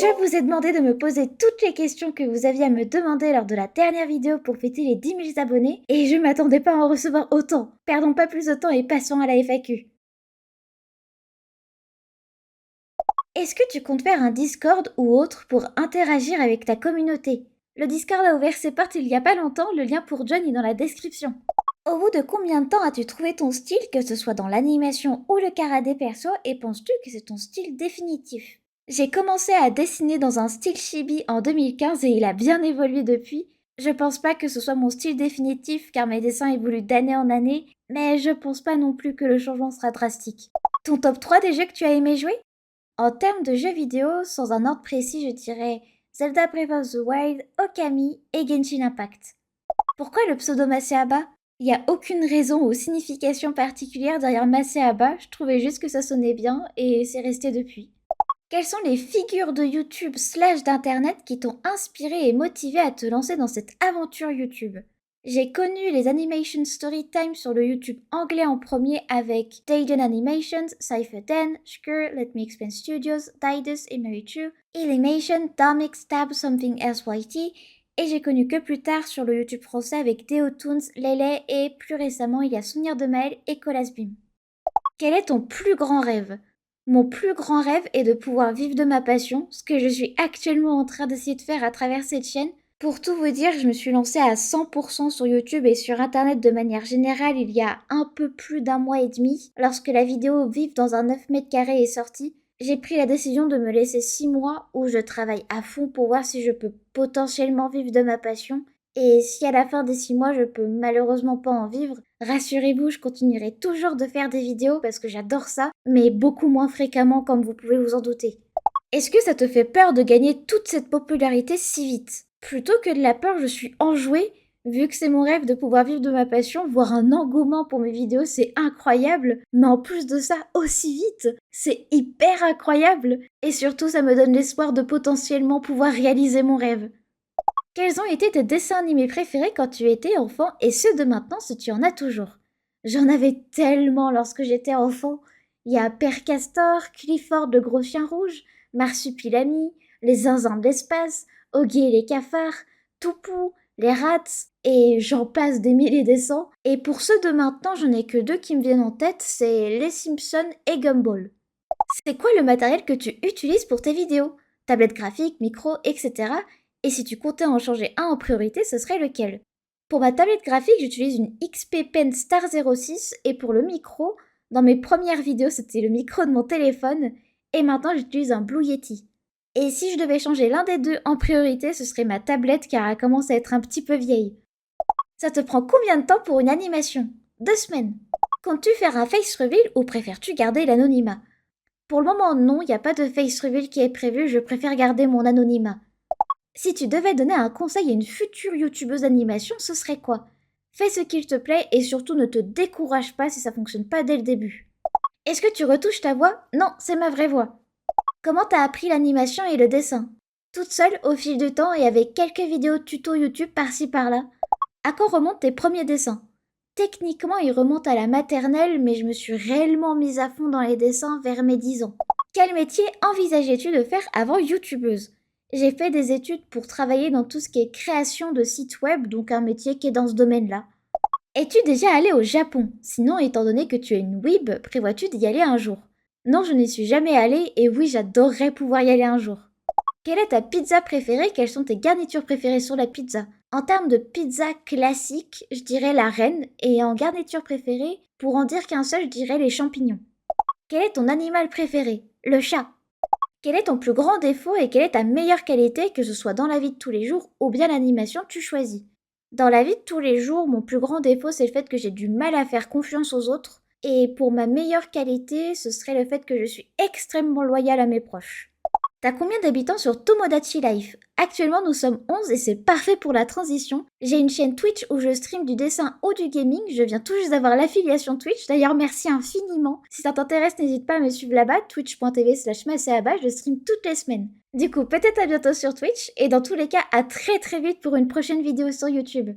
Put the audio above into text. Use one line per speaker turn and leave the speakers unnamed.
Je vous ai demandé de me poser toutes les questions que vous aviez à me demander lors de la dernière vidéo pour fêter les 10 000 abonnés, et je m'attendais pas à en recevoir autant. Perdons pas plus de temps et passons à la FAQ. Est-ce que tu comptes faire un Discord ou autre pour interagir avec ta communauté? Le Discord a ouvert ses portes il y a pas longtemps, le lien pour John est dans la description. Au bout de combien de temps as-tu trouvé ton style, que ce soit dans l'animation ou le karaté perso, et penses-tu que c'est ton style définitif? J'ai commencé à dessiner dans un style chibi en 2015 et il a bien évolué depuis. Je pense pas que ce soit mon style définitif car mes dessins évoluent d'année en année, mais je pense pas non plus que le changement sera drastique. Ton top 3 des jeux que tu as aimé jouer? En termes de jeux vidéo, sans un ordre précis, je dirais Zelda Breath of the Wild, Okami et Genshin Impact. Pourquoi le pseudo Maseaba? Il n'y a aucune raison ou signification particulière derrière Maseaba, je trouvais juste que ça sonnait bien et c'est resté depuis. Quelles sont les figures de YouTube / d'internet qui t'ont inspiré et motivé à te lancer dans cette aventure YouTube? J'ai connu les Animation Storytime sur le YouTube anglais en premier avec Dayden Animations, Cypher10, Shkur, Let Me Explain Studios, Didus et Mary Chu, Illimation, Darmix, Stab, Something Else YT, et j'ai connu que plus tard sur le YouTube français avec Deotoons, Lele et plus récemment il y a Souvenir de Maël et Colasbim. Quel est ton plus grand rêve? Mon plus grand rêve est de pouvoir vivre de ma passion, ce que je suis actuellement en train d'essayer de faire à travers cette chaîne. Pour tout vous dire, je me suis lancée à 100% sur YouTube et sur Internet de manière générale il y a un peu plus d'un mois et demi. Lorsque la vidéo Vivre dans un 9 mètres carrés est sortie, j'ai pris la décision de me laisser 6 mois où je travaille à fond pour voir si je peux potentiellement vivre de ma passion. Et si à la fin des 6 mois je peux malheureusement pas en vivre, rassurez-vous, je continuerai toujours de faire des vidéos parce que j'adore ça, mais beaucoup moins fréquemment comme vous pouvez vous en douter. Est-ce que ça te fait peur de gagner toute cette popularité si vite? Plutôt que de la peur, je suis enjouée, vu que c'est mon rêve de pouvoir vivre de ma passion, voir un engouement pour mes vidéos, c'est incroyable, mais en plus de ça, aussi vite, c'est hyper incroyable, et surtout ça me donne l'espoir de potentiellement pouvoir réaliser mon rêve. Quels ont été tes dessins animés préférés quand tu étais enfant et ceux de maintenant si tu en as toujours? J'en avais tellement lorsque j'étais enfant. Il y a Père Castor, Clifford le gros chien rouge, Marsupilami, les zinzins de l'espace, Oggy et les cafards, Toupou, les rats, et j'en passe des milliers des cents. Et pour ceux de maintenant, j'en ai que deux qui me viennent en tête, c'est Les Simpsons et Gumball. C'est quoi le matériel que tu utilises pour tes vidéos? Tablette graphique, micro, etc. Et si tu comptais en changer un en priorité, ce serait lequel? Pour ma tablette graphique, j'utilise une XP Pen Star 06 et pour le micro, dans mes premières vidéos, c'était le micro de mon téléphone et maintenant j'utilise un Blue Yeti. Et si je devais changer l'un des deux en priorité, ce serait ma tablette car elle commence à être un petit peu vieille. Ça te prend combien de temps pour une animation? 2 semaines. Comptes-tu faire un face reveal ou préfères-tu garder l'anonymat? Pour le moment, non, il n'y a pas de face reveal qui est prévu, je préfère garder mon anonymat. Si tu devais donner un conseil à une future youtubeuse d'animation, ce serait quoi? Fais ce qu'il te plaît et surtout ne te décourage pas si ça fonctionne pas dès le début. Est-ce que tu retouches ta voix? Non, c'est ma vraie voix. Comment t'as appris l'animation et le dessin? Toute seule, au fil du temps et avec quelques vidéos tuto YouTube par-ci par-là. À quand remontent tes premiers dessins? Techniquement, ils remontent à la maternelle, mais je me suis réellement mise à fond dans les dessins vers mes 10 ans. Quel métier envisageais-tu de faire avant youtubeuse? J'ai fait des études pour travailler dans tout ce qui est création de sites web, donc un métier qui est dans ce domaine-là. Es-tu déjà allé au Japon? Sinon, étant donné que tu es une weeb, prévois-tu d'y aller un jour? Non, je n'y suis jamais allée et oui, j'adorerais pouvoir y aller un jour. Quelle est ta pizza préférée? Quelles sont tes garnitures préférées sur la pizza? En termes de pizza classique, je dirais la reine, et en garniture préférée, pour en dire qu'un seul, je dirais les champignons. Quel est ton animal préféré? Le chat. Quel est ton plus grand défaut et quelle est ta meilleure qualité, que ce soit dans la vie de tous les jours ou bien l'animation que tu choisis? Dans la vie de tous les jours, mon plus grand défaut, c'est le fait que j'ai du mal à faire confiance aux autres. Et pour ma meilleure qualité, ce serait le fait que je suis extrêmement loyale à mes proches. T'as combien d'habitants sur Tomodachi Life? Actuellement, nous sommes 11 et c'est parfait pour la transition. J'ai une chaîne Twitch où je stream du dessin ou du gaming. Je viens tout juste d'avoir l'affiliation Twitch. D'ailleurs, merci infiniment. Si ça t'intéresse, n'hésite pas à me suivre là-bas, twitch.tv/maceaba. Je stream toutes les semaines. Du coup, peut-être à bientôt sur Twitch. Et dans tous les cas, à très très vite pour une prochaine vidéo sur YouTube.